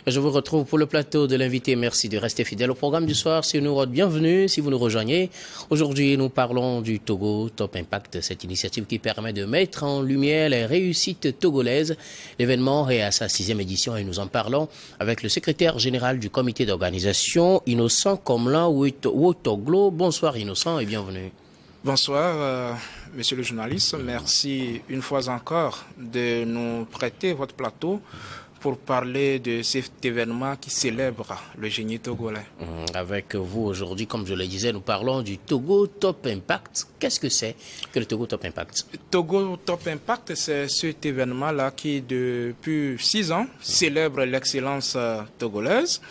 Je vous retrouve pour le plateau de l'invité. Merci de rester fidèle au programme du soir. C'est Nourod. Bienvenue si vous nous rejoignez. Aujourd'hui, nous parlons du Togo Top Impact, cette initiative qui permet de mettre en lumière les réussites togolaises. L'événement est à sa 6e édition et nous en parlons avec le secrétaire général du comité d'organisation, Innocent Komlan Wotoglo. Bonsoir Innocent et bienvenue. Bonsoir, monsieur le journaliste. Merci une fois encore de nous prêter votre plateau pour parler de cet événement qui célèbre le génie togolais. Avec vous aujourd'hui, comme je le disais, nous parlons du Togo Top Impact. Qu'est-ce que c'est que le Togo Top Impact? Togo Top Impact, c'est cet événement-là qui, depuis 6 ans, célèbre l'excellence togolaise,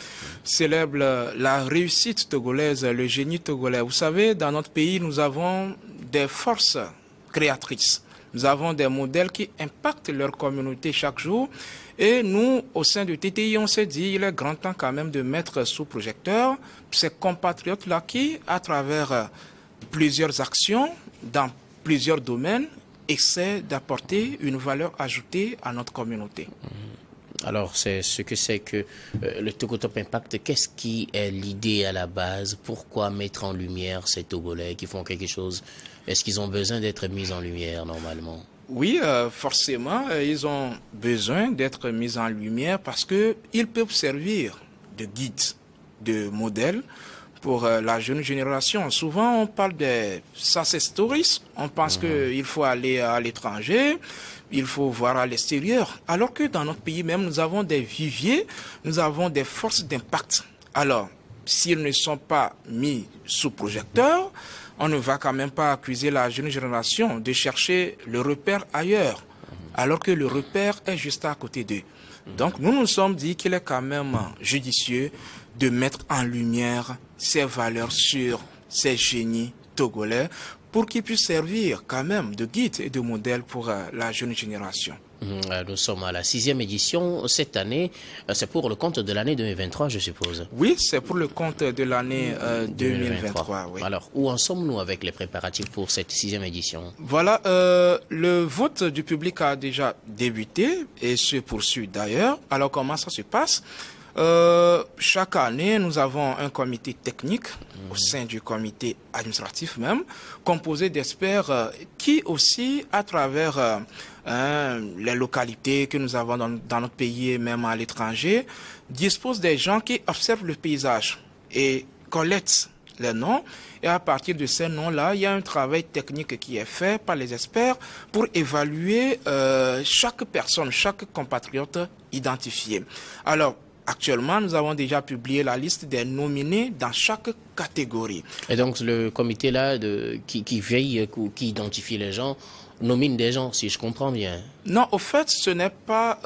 célèbre la réussite togolaise, le génie togolais. Vous savez, dans notre pays, nous avons des forces créatrices. Nous avons des modèles qui impactent leur communauté chaque jour. Et nous, au sein du TTI, on s'est dit il est grand temps quand même de mettre sous projecteur ces compatriotes-là qui, à travers plusieurs actions, dans plusieurs domaines, essaient d'apporter une valeur ajoutée à notre communauté. Alors, c'est ce que c'est que le Togo Top Impact. Qu'est-ce qui est l'idée à la base? Pourquoi mettre en lumière ces Togolais qui font quelque chose? Est-ce qu'ils ont besoin d'être mis en lumière normalement? Oui, forcément, ils ont besoin d'être mis en lumière parce qu'ils peuvent servir de guide, de modèle pour la jeune génération. Souvent, on parle des success stories. On pense qu'il faut aller à l'étranger, il faut voir à l'extérieur. Alors que dans notre pays même, nous avons des viviers, nous avons des forces d'impact. Alors, s'ils ne sont pas mis sous projecteur, on ne va quand même pas accuser la jeune génération de chercher le repère ailleurs, alors que le repère est juste à côté d'eux. Donc nous nous sommes dit qu'il est quand même judicieux de mettre en lumière ces valeurs sur ces génies togolais pour qu'ils puissent servir quand même de guide et de modèle pour la jeune génération. Nous sommes à la 6e édition cette année. C'est pour le compte de l'année 2023, je suppose. Oui, c'est pour le compte de l'année 2023. Oui. Alors, où en sommes-nous avec les préparatifs pour cette 6e édition? Voilà, le vote du public a déjà débuté et se poursuit d'ailleurs. Alors, comment ça se passe? Chaque année, nous avons un comité technique au sein du comité administratif même, composé d'experts qui aussi, à travers les localités que nous avons dans notre pays et même à l'étranger, disposent des gens qui observent le paysage et collectent les noms. Et à partir de ces noms-là, il y a un travail technique qui est fait par les experts pour évaluer chaque personne, chaque compatriote identifié. Alors, actuellement, nous avons déjà publié la liste des nominés dans chaque catégorie. Et donc, le comité-là qui veille, qui identifie les gens, nomine des gens, si je comprends bien. Non, au fait, ce n'est pas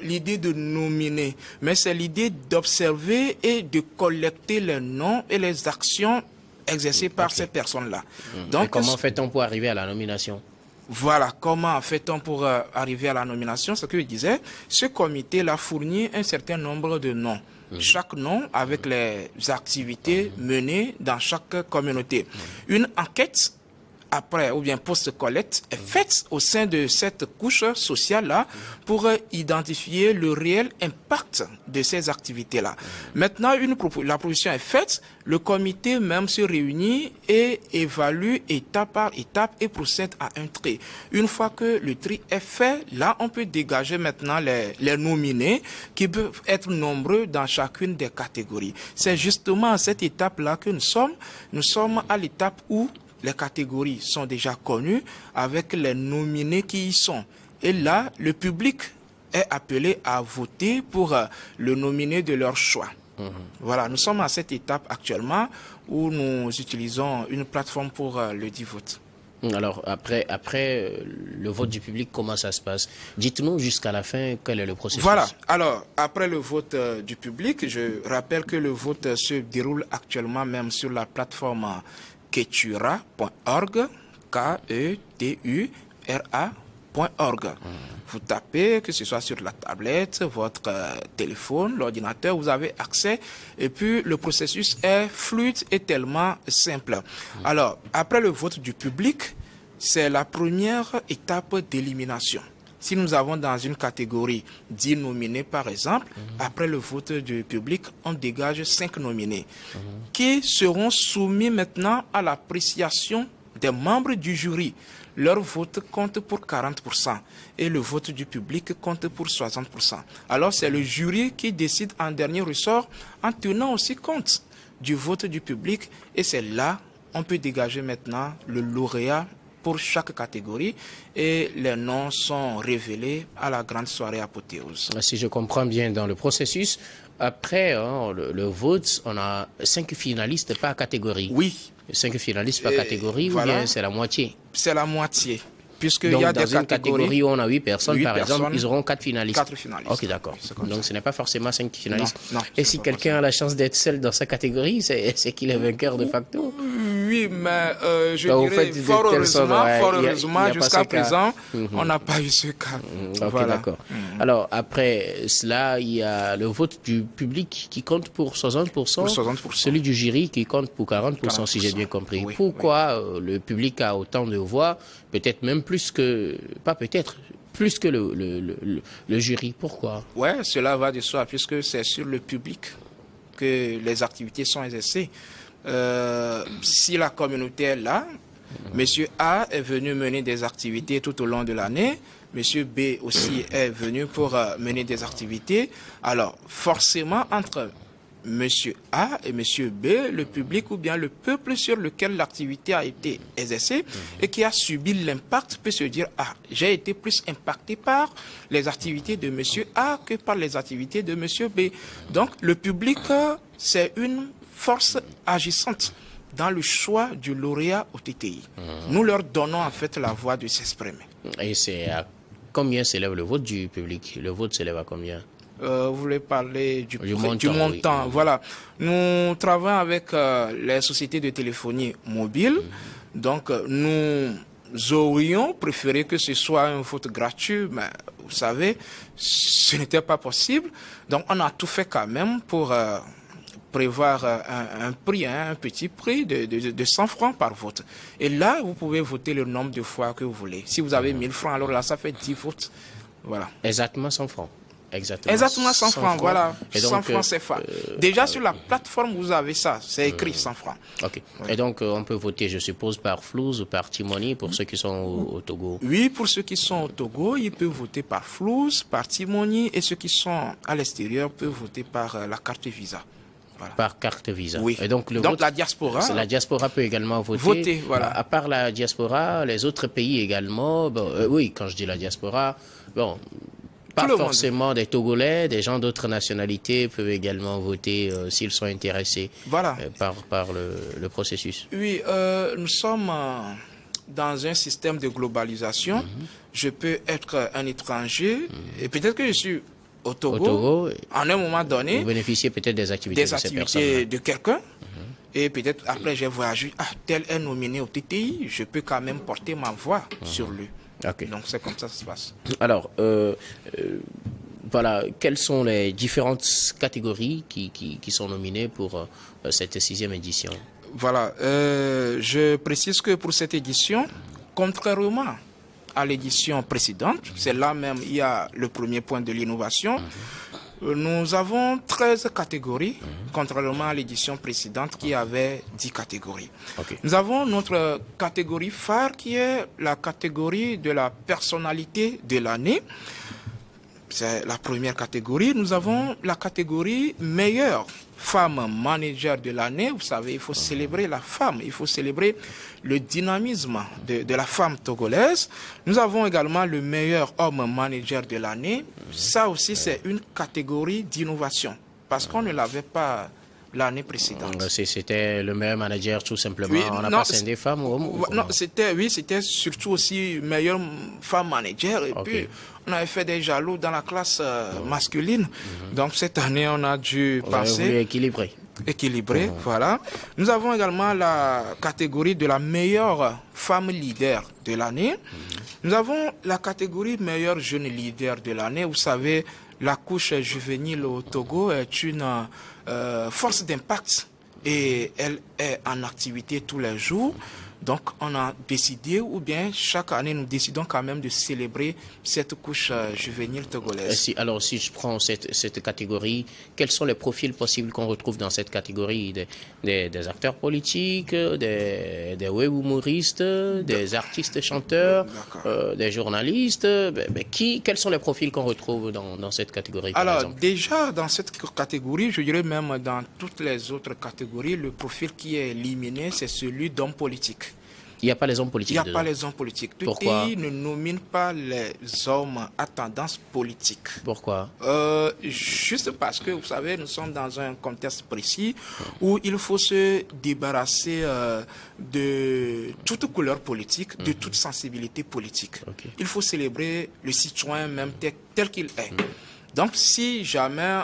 l'idée de nominer, mais c'est l'idée d'observer et de collecter les noms et les actions exercées par ces personnes-là. Donc, comment fait-on pour arriver à la nomination? Voilà, comment fait-on pour arriver à la nomination? Ce que je disais, ce comité-là fournit un certain nombre de noms. Chaque nom avec les activités menées dans chaque communauté. Une enquête après ou bien post-collecte est faite au sein de cette couche sociale-là pour identifier le réel impact de ces activités-là. Maintenant, la proposition est faite, le comité même se réunit et évalue étape par étape et procède à un tri. Une fois que le tri est fait, là, on peut dégager maintenant les nominés qui peuvent être nombreux dans chacune des catégories. C'est justement à cette étape-là que nous sommes. Nous sommes à l'étape où les catégories sont déjà connues avec les nominés qui y sont. Et là, le public est appelé à voter pour le nominé de leur choix. Voilà, nous sommes à cette étape actuellement où nous utilisons une plateforme pour le dit vote. Alors, après le vote du public, comment ça se passe? Dites-nous jusqu'à la fin, quel est le processus? Voilà, alors, après le vote du public, je rappelle que le vote se déroule actuellement même sur la plateforme ketura.org, Ketura.org. Vous tapez, que ce soit sur la tablette, votre téléphone, l'ordinateur, vous avez accès. Et puis, le processus est fluide et tellement simple. Alors, après le vote du public, c'est la première étape d'élimination. Si nous avons dans une catégorie 10 nominés, par exemple, après le vote du public, on dégage 5 nominés qui seront soumis maintenant à l'appréciation des membres du jury. Leur vote compte pour 40% et le vote du public compte pour 60%. Alors c'est le jury qui décide en dernier ressort en tenant aussi compte du vote du public et c'est là on peut dégager maintenant le lauréat pour chaque catégorie et les noms sont révélés à la grande soirée apothéose. Si je comprends bien dans le processus, après le vote, on a 5 finalistes par catégorie. Oui. 5 finalistes par catégorie voilà. Ou bien c'est la moitié? C'est la moitié. Puisqu'il Donc, y a dans des une catégorie où on a 8 personnes, par exemple, ils auront 4 finalistes. 4 finalistes. Ok, d'accord. Donc, ce n'est pas forcément 5 finalistes. Non, et si quelqu'un a la chance d'être seul dans sa catégorie, c'est qu'il est vainqueur de facto? Oui, mais je donc, dirais, fort heureusement, jusqu'à présent, on n'a pas eu ce cas. Ok, voilà. D'accord. Alors, après cela, il y a le vote du public qui compte pour 60%, pour 60%. Celui du jury qui compte pour 40%, si j'ai bien compris. Oui, pourquoi le public a autant de voix? Peut-être même plus que, pas peut-être, plus que le jury. Pourquoi? Ouais, cela va de soi, puisque c'est sur le public que les activités sont exercées. Si la communauté est là, Monsieur A est venu mener des activités tout au long de l'année, Monsieur B aussi est venu pour mener des activités. Alors, forcément, entre Monsieur A et Monsieur B, le public ou bien le peuple sur lequel l'activité a été exercée et qui a subi l'impact peut se dire « Ah, j'ai été plus impacté par les activités de Monsieur A que par les activités de Monsieur B. » Donc, le public, c'est une force agissante dans le choix du lauréat au TTI. Nous leur donnons en fait la voie de s'exprimer. Et c'est à combien s'élève le vote du public? Le vote s'élève à combien? Vous voulez parler du montant. Oui. Voilà. Nous travaillons avec les sociétés de téléphonie mobile. Donc, nous aurions préféré que ce soit un vote gratuit, mais vous savez, ce n'était pas possible. Donc, on a tout fait quand même pour prévoir un prix, un petit prix de 100 francs par vote. Et là, vous pouvez voter le nombre de fois que vous voulez. Si vous avez 1000 francs, alors là, ça fait 10 votes. Voilà. Exactement 100 francs. Exactement 100 francs, voilà. Et donc, 100 francs CFA. Déjà sur la plateforme, vous avez ça. C'est écrit 100 francs. Ok. Ouais. Et donc, on peut voter, je suppose, par Flouz ou par Timoni pour ceux qui sont au Togo? Oui, pour ceux qui sont au Togo, ils peuvent voter par Flouz, par Timoni, et ceux qui sont à l'extérieur peuvent voter par la carte Visa. Voilà. Par carte Visa. Oui. Et donc, la diaspora. La diaspora peut également voter. Voilà. À part la diaspora, les autres pays également. Bon, oui, quand je dis la diaspora, bon, pas forcément des Togolais, des gens d'autres nationalités peuvent également voter s'ils sont intéressés par le processus. Oui, nous sommes dans un système de globalisation. Je peux être un étranger et peut-être que je suis au Togo, en un moment donné, vous bénéficiez peut-être des activités de ces personnes. De quelqu'un. Et peut-être après j'ai voyagé, tel est nominé au TTI, je peux quand même porter ma voix sur lui. Okay. Donc c'est comme ça que ça se passe. Alors, voilà, quelles sont les différentes catégories qui sont nominées pour cette 6e édition? Voilà, je précise que pour cette édition, contrairement à l'édition précédente, c'est là même il y a le premier point de l'innovation. Nous avons 13 catégories, contrairement à l'édition précédente qui avait 10 catégories. Okay. Nous avons notre catégorie phare qui est la catégorie de la personnalité de l'année. C'est la première catégorie. Nous avons la catégorie meilleure femme manager de l'année. Vous savez, il faut célébrer la femme, il faut célébrer le dynamisme de la femme togolaise. Nous avons également le meilleur homme manager de l'année. Ça aussi, c'est une catégorie d'innovation parce qu'on ne l'avait pas l'année précédente. C'était le meilleur manager tout simplement. Oui, on n'a pas scindé femmes ou hommes? Non, c'était surtout aussi meilleure femme manager. Et puis, on avait fait des jaloux dans la classe masculine. Donc, cette année, on a dû passer... équilibré, voilà. Nous avons également la catégorie de la meilleure femme leader de l'année. Nous avons la catégorie meilleure jeune leader de l'année. Vous savez, la couche juvénile au Togo est une force d'impact et elle est en activité tous les jours. Donc, on a décidé, ou bien chaque année, nous décidons quand même de célébrer cette couche juvénile togolaise. Alors, si je prends cette catégorie, quels sont les profils possibles qu'on retrouve dans cette catégorie? Des acteurs politiques, des web humoristes, des artistes chanteurs, des journalistes. Quels sont les profils qu'on retrouve dans cette catégorie, par exemple? Déjà, dans cette catégorie, je dirais même dans toutes les autres catégories, le profil qui est éliminé, c'est celui d'homme politique. Il n'y a pas les hommes politiques. Il n'y a pas les hommes politiques. Tout pays ne nomine pas les hommes à tendance politique. Pourquoi? Juste parce que, vous savez, nous sommes dans un contexte précis où il faut se débarrasser de toute couleur politique, de toute sensibilité politique. Il faut célébrer le citoyen même tel qu'il est. Donc, si jamais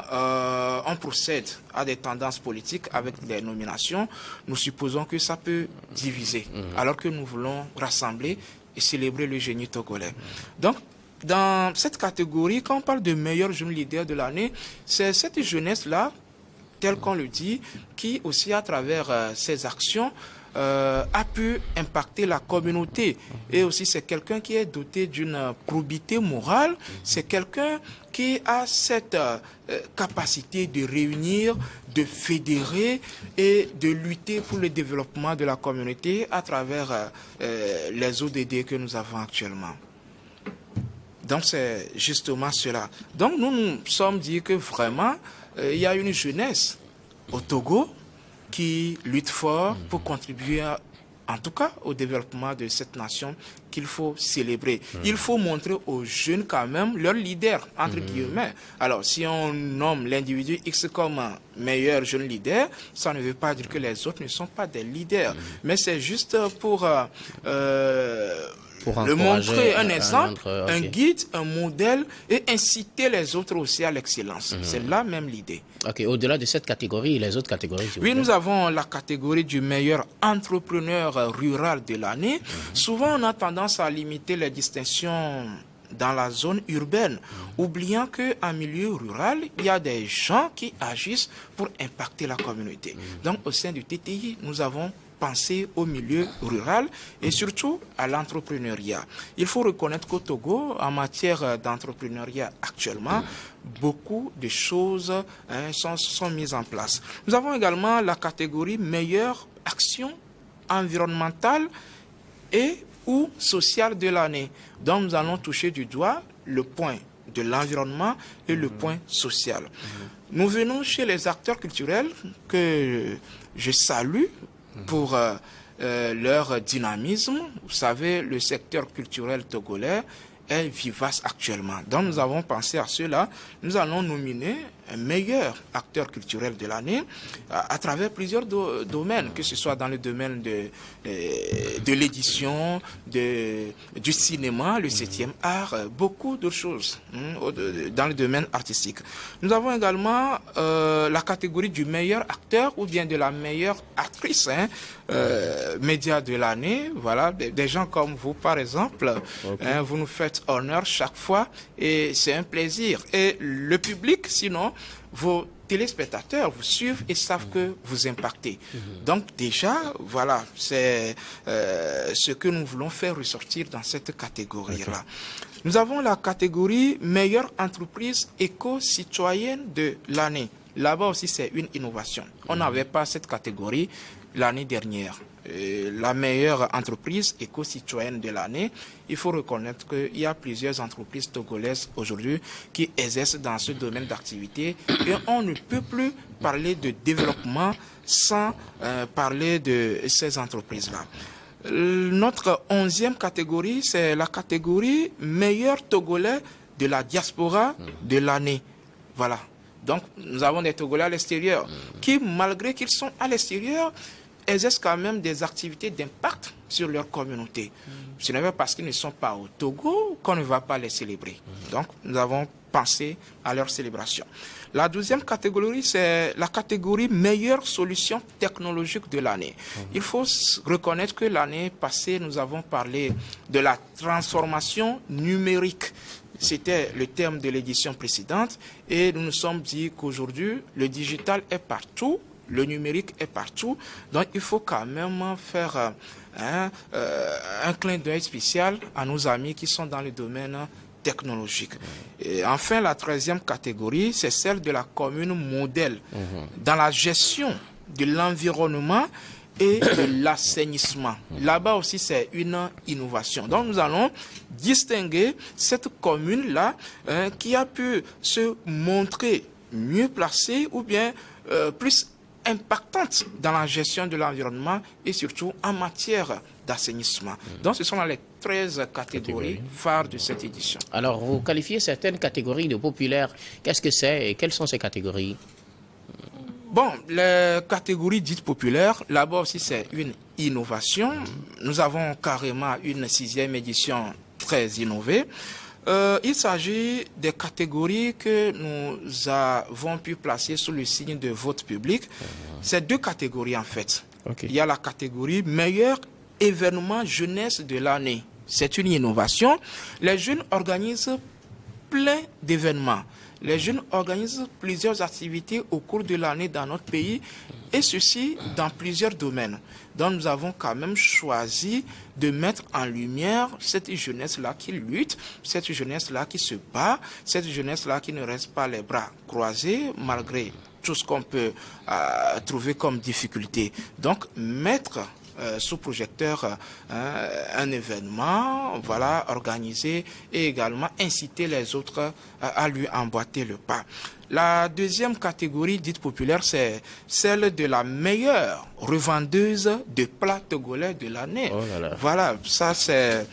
on procède à des tendances politiques avec des nominations, nous supposons que ça peut diviser, alors que nous voulons rassembler et célébrer le génie togolais. Donc, dans cette catégorie, quand on parle de meilleur jeune leader de l'année, c'est cette jeunesse-là, telle qu'on le dit, qui aussi, à travers ses actions, a pu impacter la communauté. Et aussi, c'est quelqu'un qui est doté d'une probité morale. C'est quelqu'un qui a cette capacité de réunir, de fédérer et de lutter pour le développement de la communauté à travers les ODD que nous avons actuellement. Donc, c'est justement cela. Donc, nous sommes dit que vraiment, il y a une jeunesse au Togo qui lutte fort pour contribuer, en tout cas, au développement de cette nation qu'il faut célébrer. Il faut montrer aux jeunes quand même leur leader, entre guillemets. Alors, si on nomme l'individu X comme un meilleur jeune leader, ça ne veut pas dire que les autres ne sont pas des leaders. Mais c'est juste pour le montrer un exemple, un guide, un modèle et inciter les autres aussi à l'excellence. C'est là même l'idée. Ok, au-delà de cette catégorie, les autres catégories? Oui, nous avons la catégorie du meilleur entrepreneur rural de l'année. Souvent, on a tendance à limiter les distinctions dans la zone urbaine, oubliant qu'en milieu rural, il y a des gens qui agissent pour impacter la communauté. Donc, au sein du TTI, nous avons penser au milieu rural et surtout à l'entrepreneuriat. Il faut reconnaître qu'au Togo, en matière d'entrepreneuriat actuellement, beaucoup de choses sont mises en place. Nous avons également la catégorie meilleure action environnementale et ou sociale de l'année. Donc nous allons toucher du doigt le point de l'environnement et le point social. Nous venons chez les acteurs culturels que je salue pour leur dynamisme. Vous savez, le secteur culturel togolais est vivace actuellement. Donc nous avons pensé à cela. Nous allons nominer un meilleur acteur culturel de l'année à travers plusieurs domaines, que ce soit dans le domaine de l'édition, du cinéma, le 7e art, beaucoup de choses dans le domaine artistique. Nous avons également la catégorie du meilleur acteur ou bien de la meilleure actrice, média de l'année. Voilà, des gens comme vous par exemple, vous nous faites honneur chaque fois et c'est un plaisir. Et le public, sinon, vos téléspectateurs vous suivent et savent que vous impactez. Donc déjà, voilà, c'est ce que nous voulons faire ressortir dans cette catégorie-là. Nous avons la catégorie meilleure entreprise éco-citoyenne de l'année. Là-bas aussi, c'est une innovation. On n'avait pas cette catégorie l'année dernière. La meilleure entreprise éco-citoyenne de l'année, il faut reconnaître qu'il y a plusieurs entreprises togolaises aujourd'hui qui exercent dans ce domaine d'activité et on ne peut plus parler de développement sans parler de ces entreprises-là. Notre 11e catégorie, c'est la catégorie meilleur togolais de la diaspora de l'année. Voilà. Donc, nous avons des Togolais à l'extérieur qui, malgré qu'ils sont à l'extérieur, exercent quand même des activités d'impact sur leur communauté. Ce n'est pas parce qu'ils ne sont pas au Togo qu'on ne va pas les célébrer. Donc, nous avons pensé à leur célébration. La 12e catégorie, c'est la catégorie meilleure solution technologique de l'année. Il faut reconnaître que l'année passée, nous avons parlé de la transformation numérique. C'était le terme de l'édition précédente et nous nous sommes dit qu'aujourd'hui, le digital est partout Le numérique est partout, donc il faut quand même faire un clin d'œil spécial à nos amis qui sont dans le domaine technologique. Et enfin, la 13e catégorie, c'est celle de la commune modèle dans la gestion de l'environnement et de l'assainissement. Là-bas aussi, c'est une innovation. Donc, nous allons distinguer cette commune-là qui a pu se montrer mieux placée ou bien plus impactante dans la gestion de l'environnement et surtout en matière d'assainissement. Donc, ce sont les 13 catégories phares de cette édition. Alors, vous qualifiez certaines catégories de populaires. Qu'est-ce que c'est et quelles sont ces catégories? Bon, les catégories dites populaires, là-bas aussi c'est une innovation. Nous avons carrément une 6e édition très innovée. Il s'agit des catégories que nous avons pu placer sous le signe de vote public. C'est 2 catégories en fait. Il y a la catégorie meilleur événement jeunesse de l'année. C'est une innovation. Les jeunes organisent plein d'événements. Les jeunes organisent plusieurs activités au cours de l'année dans notre pays et ceci dans plusieurs domaines. Donc nous avons quand même choisi de mettre en lumière cette jeunesse-là qui lutte, cette jeunesse-là qui se bat, cette jeunesse-là qui ne reste pas les bras croisés malgré tout ce qu'on peut trouver comme difficulté. Donc mettre sous projecteur un événement, voilà, organisé et également inciter les autres à lui emboîter le pas. La 2e catégorie dite populaire, c'est celle de la meilleure revendeuse de plats togolais de l'année. Oh là là. Voilà, ça c'est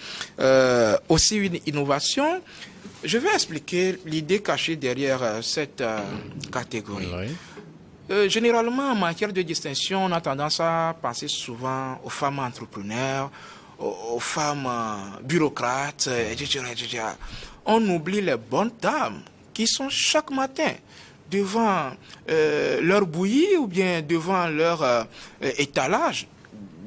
aussi une innovation. Je vais expliquer l'idée cachée derrière cette catégorie. Oui. Généralement, en matière de distinction, on a tendance à penser souvent aux femmes entrepreneurs, aux femmes bureaucrates, etc., etc. On oublie les bonnes dames qui sont chaque matin devant leur bouillie ou bien devant leur étalage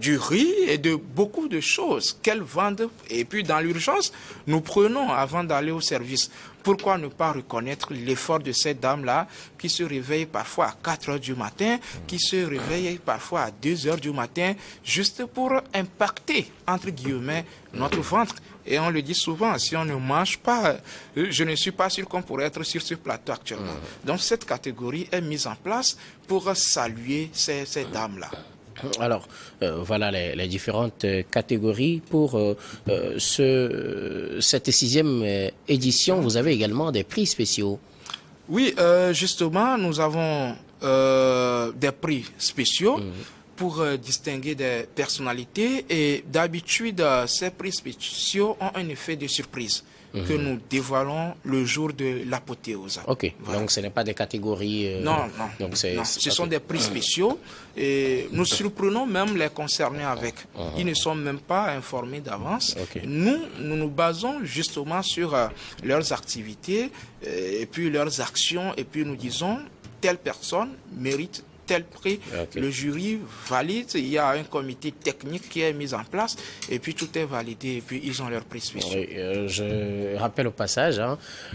du riz et de beaucoup de choses qu'elles vendent. Et puis, dans l'urgence, nous prenons avant d'aller au service. Pourquoi ne pas reconnaître l'effort de ces dames-là qui se réveillent parfois à 4 heures du matin, qui se réveillent parfois à 2 heures du matin, juste pour impacter, entre guillemets, notre ventre. Et on le dit souvent, si on ne mange pas, je ne suis pas sûr qu'on pourrait être sur ce plateau actuellement. Donc cette catégorie est mise en place pour saluer ces dames-là. Alors, voilà les différentes catégories. Pour cette 6e édition, vous avez également des prix spéciaux. Oui, justement, nous avons des prix spéciaux pour distinguer des personnalités. Et d'habitude, ces prix spéciaux ont un effet de surprise que nous dévoilons le jour de l'apothéose. Ok, voilà. Donc ce n'est pas des catégories... Non. Donc ce sont des prix spéciaux et nous surprenons même les concernés avec. Ils ne sont même pas informés d'avance. Nous nous basons justement sur leurs activités et puis leurs actions et puis nous disons telle personne mérite tel prix, le jury valide, il y a un comité technique qui est mis en place et puis tout est validé et puis ils ont leur prix spécial. Oui, je rappelle au passage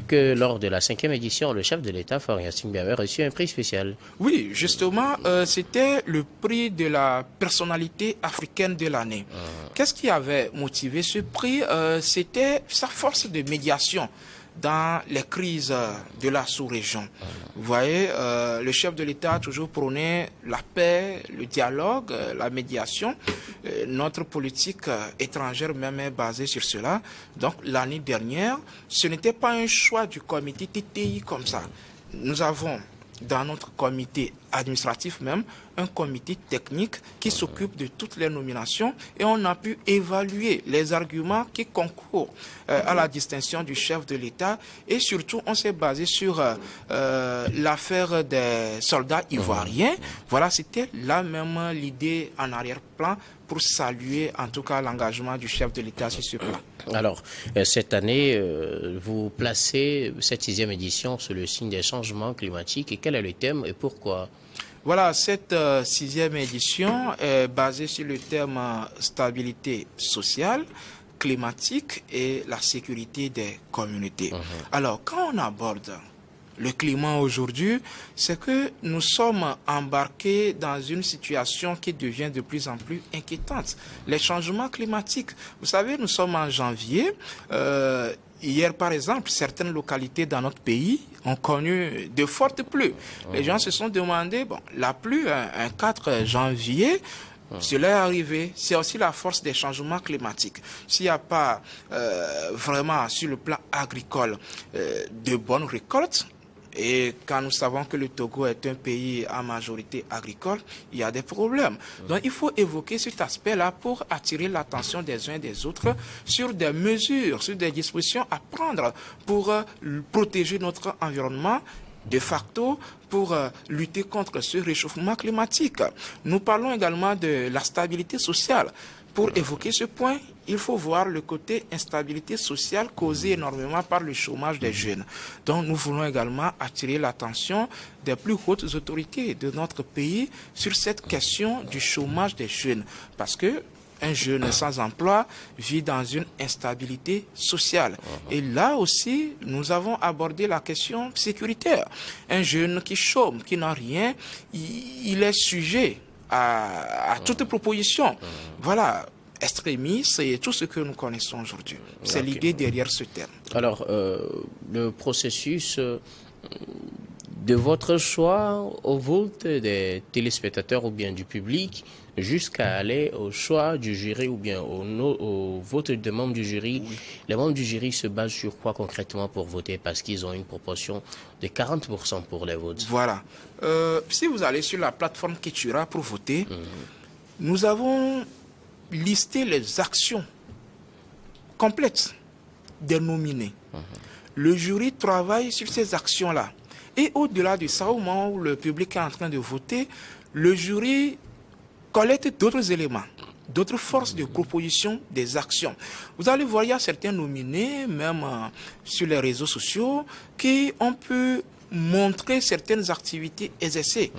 que lors de la 5e édition, le chef de l'État, Faure Gnassingbé, avait reçu un prix spécial. Oui, justement, c'était le prix de la personnalité africaine de l'année. Qu'est-ce qui avait motivé ce prix? C'était sa force de médiation dans les crises de la sous-région. Vous voyez, le chef de l'État a toujours prôné la paix, le dialogue, la médiation. Notre politique étrangère même est basée sur cela. Donc l'année dernière, ce n'était pas un choix du comité TTI comme ça. Nous avons dans notre comité administratif même, un comité technique qui s'occupe de toutes les nominations et on a pu évaluer les arguments qui concourent à la distinction du chef de l'État et surtout on s'est basé sur l'affaire des soldats ivoiriens. Voilà, c'était là même l'idée en arrière-plan pour saluer en tout cas l'engagement du chef de l'État sur ce plan. Alors, cette année, vous placez cette 6e édition sous le signe des changements climatiques. Et quel est le thème et pourquoi? Voilà, cette 6e édition est basée sur le thème stabilité sociale, climatique et la sécurité des communautés. Alors, quand on aborde le climat aujourd'hui, c'est que nous sommes embarqués dans une situation qui devient de plus en plus inquiétante. Les changements climatiques, vous savez, nous sommes en janvier. Hier, par exemple, certaines localités dans notre pays ont connu de fortes pluies. Les gens se sont demandé, bon, la pluie, un 4 janvier, cela est arrivé. C'est aussi la force des changements climatiques. S'il n'y a pas vraiment sur le plan agricole de bonnes récoltes, et quand nous savons que le Togo est un pays à majorité agricole, il y a des problèmes. Donc il faut évoquer cet aspect-là pour attirer l'attention des uns et des autres sur des mesures, sur des dispositions à prendre pour protéger notre environnement, de facto pour lutter contre ce réchauffement climatique. Nous parlons également de la stabilité sociale. Pour évoquer ce point, il faut voir le côté instabilité sociale causée énormément par le chômage des jeunes. Donc nous voulons également attirer l'attention des plus hautes autorités de notre pays sur cette question du chômage des jeunes. Parce que un jeune sans emploi vit dans une instabilité sociale. Et là aussi, nous avons abordé la question sécuritaire. Un jeune qui chôme, qui n'a rien, il est sujet à toute proposition. Voilà, extrémistes et tout ce que nous connaissons aujourd'hui. C'est l'idée derrière ce terme. Alors, le processus de votre choix au vote des téléspectateurs ou bien du public jusqu'à aller au choix du jury ou bien au vote des membres du jury. Oui. Les membres du jury se basent sur quoi concrètement pour voter? Parce qu'ils ont une proportion de 40% pour les votes. Voilà. Si vous allez sur la plateforme Ketura pour voter, nous avons listé les actions complètes des nominés. Le jury travaille sur ces actions-là. Et au-delà de ça, au moment où le public est en train de voter, le jury collecte d'autres éléments, d'autres forces de proposition des actions. Vous allez voir, il y a certains nominés, même sur les réseaux sociaux, qui ont pu montrer certaines activités exercées.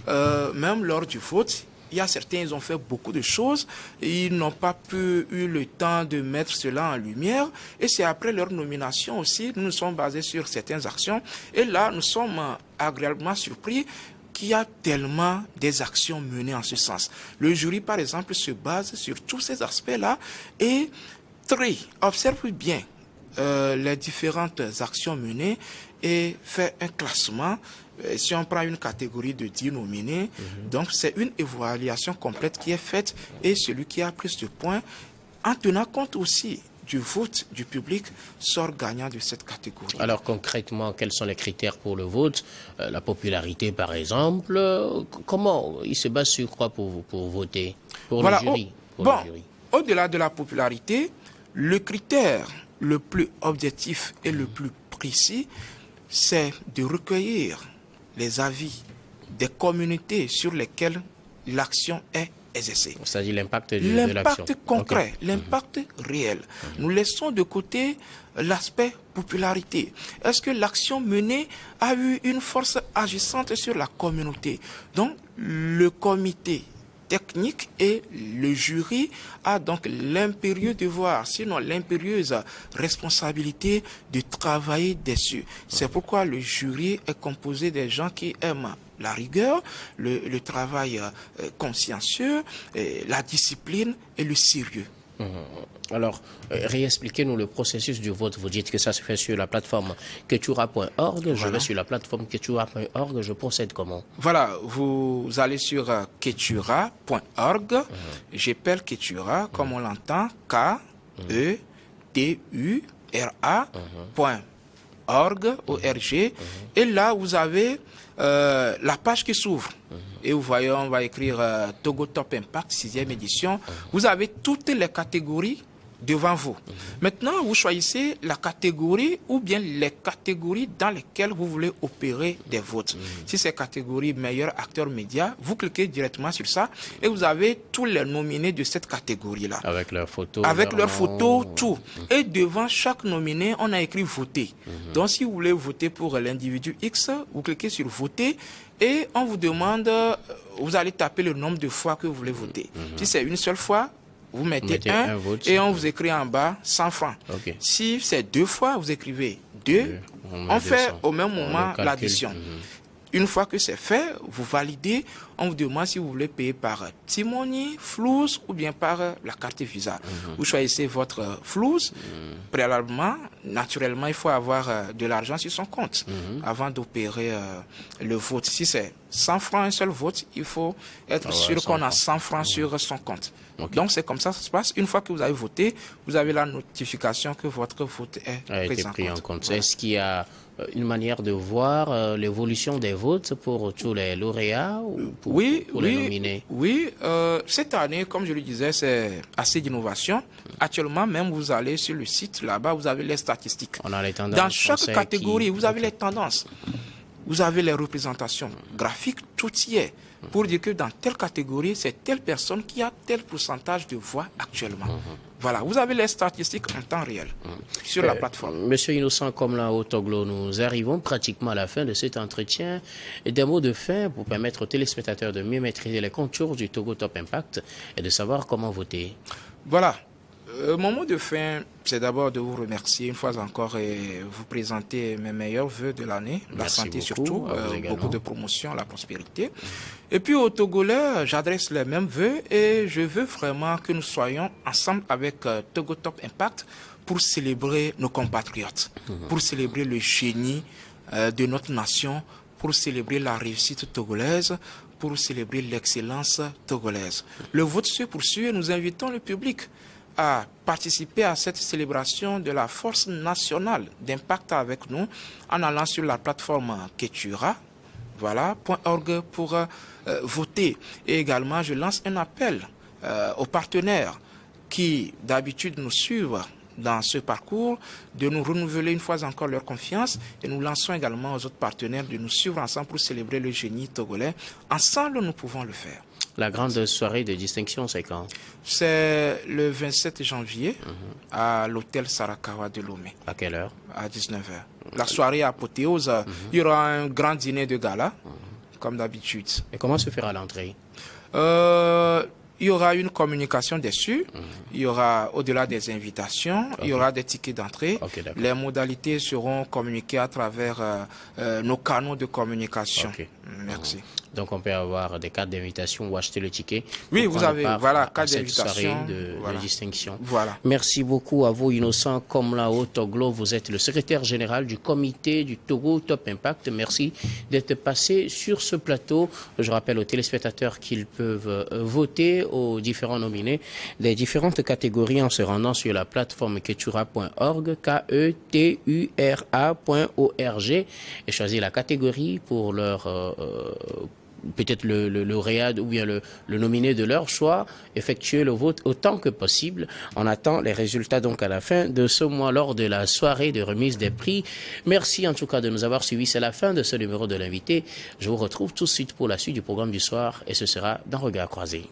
Même lors du vote, il y a certains, ils ont fait beaucoup de choses, et ils n'ont pas eu le temps de mettre cela en lumière. Et c'est après leur nomination aussi, nous nous sommes basés sur certaines actions. Et là, nous sommes agréablement surpris qu'il y a tellement des actions menées en ce sens. Le jury, par exemple, se base sur tous ces aspects-là et observe bien les différentes actions menées et fait un classement. Si on prend une catégorie de 10 nominés, donc c'est une évaluation complète qui est faite et celui qui a pris ce point, en tenant compte aussi du vote du public, sort gagnant de cette catégorie. Alors concrètement, quels sont les critères pour le vote? La popularité par exemple, comment il se base sur quoi pour voter pour le jury? Au-delà de la popularité, le critère le plus objectif et le plus précis, c'est de recueillir les avis des communautés sur lesquelles l'action est exercée. C'est-à-dire l'impact de l'action. L'impact concret, l'impact réel. Nous laissons de côté l'aspect popularité. Est-ce que l'action menée a eu une force agissante sur la communauté? Donc, le comité technique et le jury a donc l'impérieux devoir, sinon l'impérieuse responsabilité de travailler dessus. C'est pourquoi le jury est composé des gens qui aiment la rigueur, le travail consciencieux, la discipline et le sérieux. Alors, réexpliquez-nous le processus du vote. Vous dites que ça se fait sur la plateforme ketura.org. Voilà. Je vais sur la plateforme ketura.org. Je procède comment? Voilà, vous allez sur ketura.org. J'appelle Ketura, comme on l'entend, K-E-T-U-R-A.org, O-R-G. Et là, vous avez la page qui s'ouvre. Et vous voyez, on va écrire Togo Top Impact, 6e édition. Vous avez toutes les catégories devant vous. Maintenant, vous choisissez la catégorie ou bien les catégories dans lesquelles vous voulez opérer des votes. Si c'est catégorie meilleur acteur média, vous cliquez directement sur ça et vous avez tous les nominés de cette catégorie-là. Avec leur photo. Avec leur photo, tout. Et devant chaque nominé, on a écrit voter. Donc, si vous voulez voter pour l'individu X, vous cliquez sur voter et on vous demande, vous allez taper le nombre de fois que vous voulez voter. Si c'est une seule fois, vous mettez un vote, et on vous écrit en bas 100 francs. Si c'est 2 fois, vous écrivez 2 On fait au même moment calcul. l'addition. Une fois que c'est fait, vous validez, on vous demande si vous voulez payer par T-Money, Flouz ou bien par la carte Visa. Vous choisissez votre Flouz. Préalablement, naturellement, il faut avoir de l'argent sur son compte avant d'opérer le vote. Si c'est 100 francs, un seul vote, il faut être sûr qu'on a 100 francs sur son compte. Okay. Donc, c'est comme ça que ça se passe. Une fois que vous avez voté, vous avez la notification que votre vote est pris en compte. Voilà. Est-ce qu'il y a une manière de voir l'évolution des votes pour tous les lauréats ou pour les nominés? Oui, cette année, comme je le disais, c'est assez d'innovation. Actuellement, même vous allez sur le site, là-bas, vous avez les statistiques. On a les tendances. Dans chaque catégorie, vous avez les tendances. Vous avez les représentations graphiques, tout y est. Pour dire que dans telle catégorie, c'est telle personne qui a tel pourcentage de voix actuellement. Voilà, vous avez les statistiques en temps réel sur la plateforme. Monsieur Innocent Komla Otoglo, nous arrivons pratiquement à la fin de cet entretien. Et des mots de fin pour permettre aux téléspectateurs de mieux maîtriser les contours du Togo Top Impact et de savoir comment voter. Voilà. Mon mot de fin, c'est d'abord de vous remercier une fois encore et vous présenter mes meilleurs vœux de l'année, la santé surtout, beaucoup de promotion, la prospérité. Et puis aux Togolais, j'adresse les mêmes vœux et je veux vraiment que nous soyons ensemble avec Togo Top Impact pour célébrer nos compatriotes, pour célébrer le génie de notre nation, pour célébrer la réussite togolaise, pour célébrer l'excellence togolaise. Le vote se poursuit et nous invitons le public à participer à cette célébration de la force nationale d'impact avec nous en allant sur la plateforme Ketura, .org pour voter. Et également, je lance un appel aux partenaires qui d'habitude nous suivent dans ce parcours, de nous renouveler une fois encore leur confiance et nous lançons également aux autres partenaires de nous suivre ensemble pour célébrer le génie togolais. Ensemble, nous pouvons le faire. La grande soirée de distinction, c'est quand? C'est le 27 janvier à l'hôtel Sarakawa de Lomé. À quelle heure? À 19h. La soirée apothéose, il y aura un grand dîner de gala, comme d'habitude. Et comment se fera l'entrée? Il y aura une communication dessus, il y aura, au-delà des invitations, il y aura des tickets d'entrée. Les modalités seront communiquées à travers nos canaux de communication. Merci. Donc on peut avoir des cartes d'invitation ou acheter le ticket. Oui, vous avez, voilà, cartes d'invitation. De distinction. Voilà. Merci beaucoup à vous, Innocent Komla Otoglo. Vous êtes le secrétaire général du comité du Togo Top Impact. Merci d'être passé sur ce plateau. Je rappelle aux téléspectateurs qu'ils peuvent voter aux différents nominés des différentes catégories en se rendant sur la plateforme ketura.org, ketura.org, et choisir la catégorie pour leur peut-être le lauréat ou bien le nominé de leur choix, effectuer le vote autant que possible. On attend les résultats donc à la fin de ce mois lors de la soirée de remise des prix. Merci en tout cas de nous avoir suivis. C'est la fin de ce numéro de l'invité. Je vous retrouve tout de suite pour la suite du programme du soir et ce sera dans Regard Croisé.